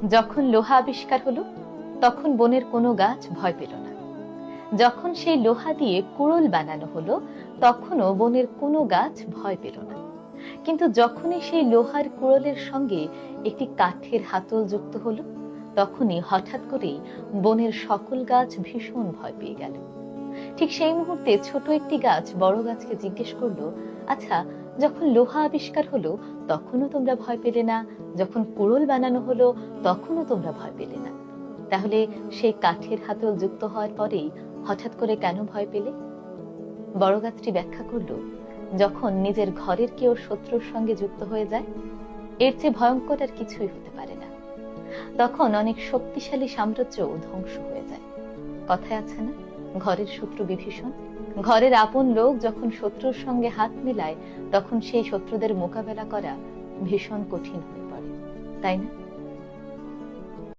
যখন লোহা আবিষ্কার হলো তখন বনের কোনো গাছ ভয় পেল না। যখন সেই লোহা দিয়ে কুড়োল বানানো হলো তখনও বনের কোনো গাছ ভয় পেল না। কিন্তু যখনই সেই লোহার কুড়োলের সঙ্গে একটি কাঠের হাতল যুক্ত হলো তখনই হঠাৎ করেই বনের সকল গাছ ভীষণ ভয় পেয়ে গেল। ঠিক সেই মুহূর্তে ছোট একটি গাছ বড় গাছকে জিজ্ঞেস করলো, আচ্ছা, যখন লোহা আবিষ্কার হলো তখনও তোমরা ভয় পেলে না, যখন কুড়োল বানানো হলো তখনও তোমরা ভয় পেলে না, তাহলে সেই কাঠের হাতল যুক্ত হওয়ার পরেই হঠাৎ করে কেন ভয় পেলে? বড় গাছটি ব্যাখ্যা করলো, যখন নিজের ঘরের কেউ শত্রুর সঙ্গে যুক্ত হয়ে যায় এর চেয়ে ভয়ঙ্কর আর কিছুই হতে পারে না। তখন অনেক শক্তিশালী সাম্রাজ্য ধ্বংস হয়ে যায়। কথায় আছে না, ঘরের শত্রু বিভীষণ। ঘরের আপন লোক যখন শত্রুর সঙ্গে হাত মেলায় তখন সেই শত্রুদের মোকাবেলা করা ভীষণ কঠিন হয়ে পড়ে, তাই না?